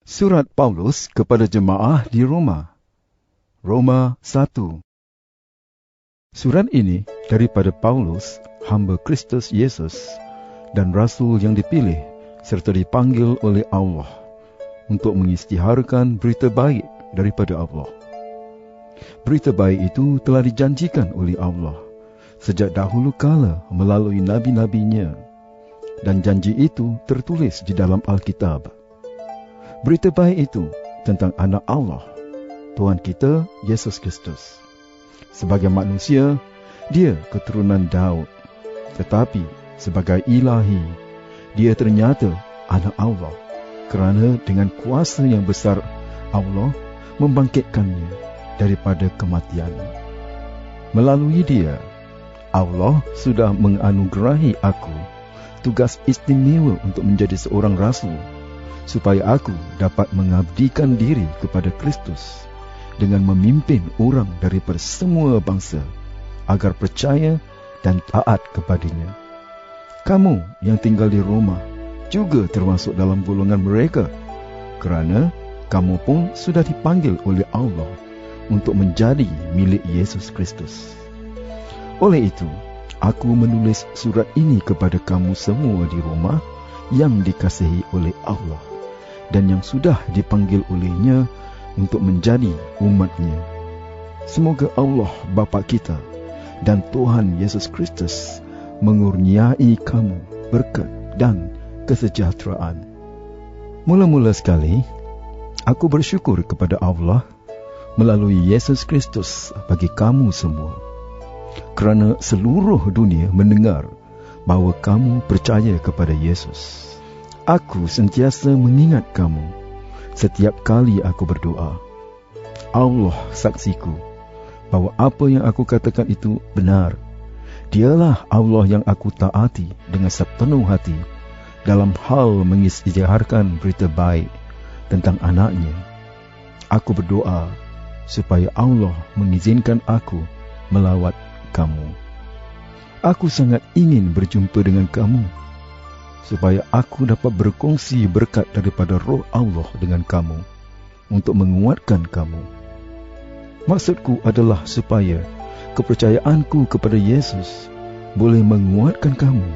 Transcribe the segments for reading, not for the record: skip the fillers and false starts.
Surat Paulus kepada jemaah di Roma. Roma 1. Surat ini daripada Paulus, hamba Kristus Yesus, dan rasul yang dipilih serta dipanggil oleh Allah untuk mengisytiharkan berita baik daripada Allah. Berita baik itu telah dijanjikan oleh Allah sejak dahulu kala melalui nabi-nabinya, dan janji itu tertulis di dalam Alkitab. Berita baik itu tentang anak Allah, Tuhan kita Yesus Kristus. Sebagai manusia, dia keturunan Daud, tetapi sebagai ilahi, dia ternyata anak Allah, kerana dengan kuasa yang besar Allah membangkitkannya daripada kematian. Melalui dia, Allah sudah menganugerahi aku tugas istimewa untuk menjadi seorang rasul, supaya aku dapat mengabdikan diri kepada Kristus dengan memimpin orang daripada semua bangsa agar percaya dan taat kepadanya. Kamu yang tinggal di Roma juga termasuk dalam golongan mereka, kerana kamu pun sudah dipanggil oleh Allah untuk menjadi milik Yesus Kristus. Oleh itu, aku menulis surat ini kepada kamu semua di Roma yang dikasihi oleh Allah dan yang sudah dipanggil olehnya untuk menjadi umatnya. Semoga Allah Bapa kita dan Tuhan Yesus Kristus mengurniai kamu berkat dan kesejahteraan. Mula-mula sekali, aku bersyukur kepada Allah melalui Yesus Kristus bagi kamu semua, kerana seluruh dunia mendengar bahawa kamu percaya kepada Yesus. Aku sentiasa mengingat kamu setiap kali aku berdoa. Allah saksiku bahawa apa yang aku katakan itu benar. Dialah Allah yang aku taati dengan sepenuh hati dalam hal mengisytiharkan berita baik tentang anaknya. Aku berdoa supaya Allah mengizinkan aku melawat kamu. Aku sangat ingin berjumpa dengan kamu, supaya aku dapat berkongsi berkat daripada Roh Allah dengan kamu, untuk menguatkan kamu. Maksudku adalah supaya kepercayaanku kepada Yesus boleh menguatkan kamu,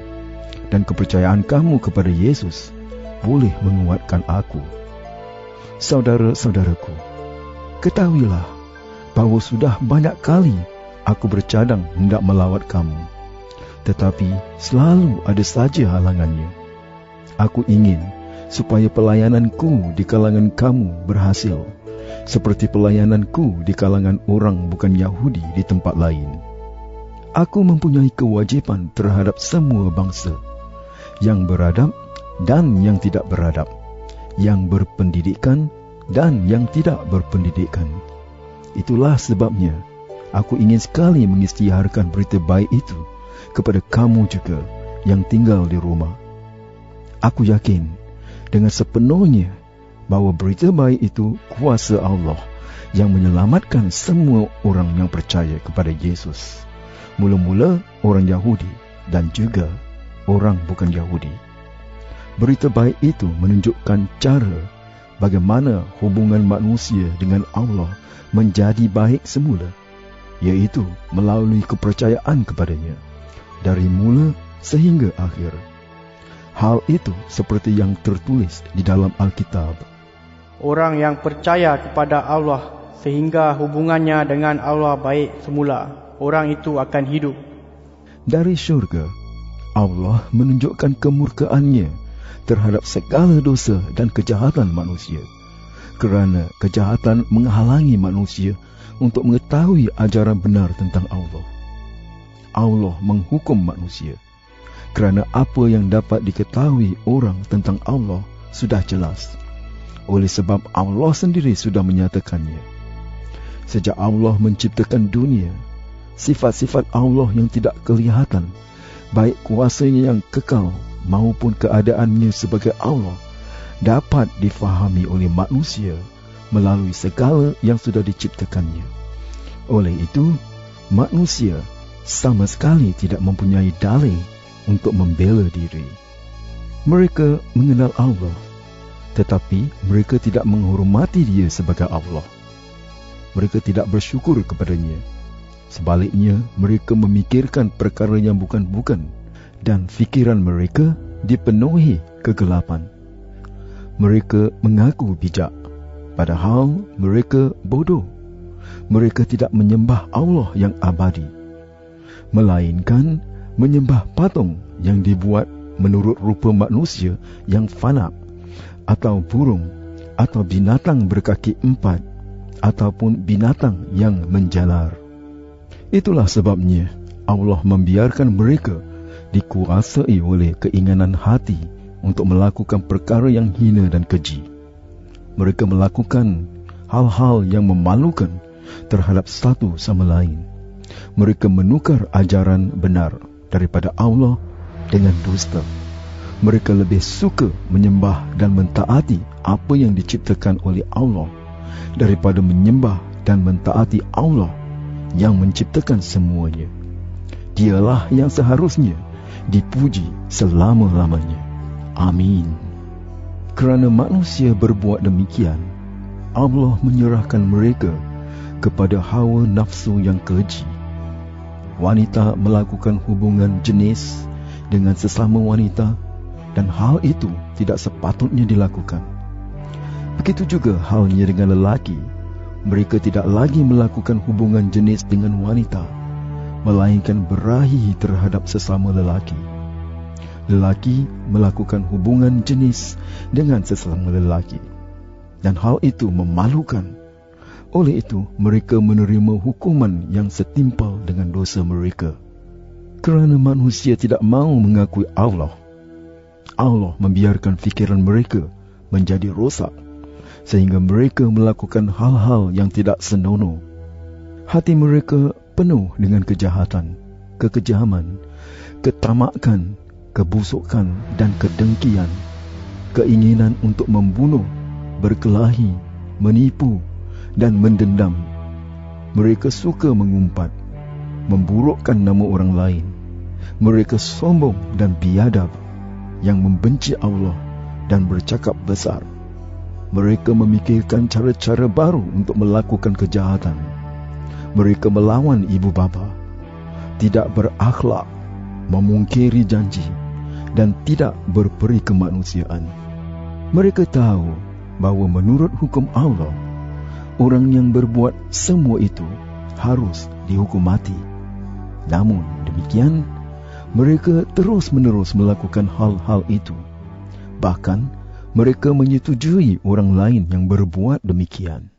dan kepercayaan kamu kepada Yesus boleh menguatkan aku. Saudara-saudaraku, ketahuilah bahawa sudah banyak kali aku bercadang hendak melawat kamu, tetapi selalu ada saja halangannya. Aku ingin supaya pelayananku di kalangan kamu berhasil, seperti pelayananku di kalangan orang bukan Yahudi di tempat lain. Aku mempunyai kewajipan terhadap semua bangsa, yang beradab dan yang tidak beradab, yang berpendidikan dan yang tidak berpendidikan. Itulah sebabnya aku ingin sekali mengisytiharkan berita baik itu kepada kamu juga yang tinggal di Roma. Aku yakin dengan sepenuhnya bahawa berita baik itu kuasa Allah yang menyelamatkan semua orang yang percaya kepada Yesus, mula-mula orang Yahudi dan juga orang bukan Yahudi. Berita baik itu menunjukkan cara bagaimana hubungan manusia dengan Allah menjadi baik semula, iaitu melalui kepercayaan kepadanya dari mula sehingga akhir. Hal itu seperti yang tertulis di dalam Alkitab. Orang yang percaya kepada Allah sehingga hubungannya dengan Allah baik semula, orang itu akan hidup. Dari syurga, Allah menunjukkan kemurkaannya terhadap segala dosa dan kejahatan manusia, kerana kejahatan menghalangi manusia untuk mengetahui ajaran benar tentang Allah. Allah menghukum manusia, kerana apa yang dapat diketahui orang tentang Allah sudah jelas, oleh sebab Allah sendiri sudah menyatakannya. Sejak Allah menciptakan dunia, sifat-sifat Allah yang tidak kelihatan, baik kuasanya yang kekal maupun keadaannya sebagai Allah, dapat difahami oleh manusia melalui segala yang sudah diciptakannya. Oleh itu, manusia sama sekali tidak mempunyai dalih untuk membela diri. Mereka mengenal Allah, tetapi mereka tidak menghormati Dia sebagai Allah. Mereka tidak bersyukur kepadanya. Sebaliknya, mereka memikirkan perkara yang bukan-bukan, dan fikiran mereka dipenuhi kegelapan. Mereka mengaku bijak, padahal mereka bodoh. Mereka tidak menyembah Allah yang abadi, melainkan menyembah patung yang dibuat menurut rupa manusia yang fana, atau burung, atau binatang berkaki 4, ataupun binatang yang menjalar. Itulah sebabnya Allah membiarkan mereka dikuasai oleh keinginan hati untuk melakukan perkara yang hina dan keji. Mereka melakukan hal-hal yang memalukan terhadap satu sama lain. Mereka menukar ajaran benar daripada Allah dengan dusta. Mereka lebih suka menyembah dan mentaati apa yang diciptakan oleh Allah daripada menyembah dan mentaati Allah yang menciptakan semuanya. Dialah yang seharusnya dipuji selama-lamanya. Amin. Kerana manusia berbuat demikian, Allah menyerahkan mereka kepada hawa nafsu yang keji. Wanita melakukan hubungan jenis dengan sesama wanita, dan hal itu tidak sepatutnya dilakukan. Begitu juga halnya dengan lelaki. Mereka tidak lagi melakukan hubungan jenis dengan wanita, melainkan berahi terhadap sesama lelaki. Lelaki melakukan hubungan jenis dengan sesama lelaki, dan hal itu memalukan. Oleh itu, mereka menerima hukuman yang setimpal dengan dosa mereka. Kerana manusia tidak mahu mengakui Allah, Allah membiarkan fikiran mereka menjadi rosak, sehingga mereka melakukan hal-hal yang tidak senonoh. Hati mereka penuh dengan kejahatan, kekejaman, ketamakan, kebusukan dan kedengkian, keinginan untuk membunuh, berkelahi, menipu dan mendendam. Mereka suka mengumpat, memburukkan nama orang lain. Mereka sombong dan biadab, yang membenci Allah dan bercakap besar. Mereka memikirkan cara-cara baru untuk melakukan kejahatan. Mereka melawan ibu bapa, tidak berakhlak, memungkiri janji, dan tidak berperi kemanusiaan. Mereka tahu bahawa menurut hukum Allah, orang yang berbuat semua itu harus dihukum mati. Namun demikian, mereka terus-menerus melakukan hal-hal itu. Bahkan, mereka menyetujui orang lain yang berbuat demikian.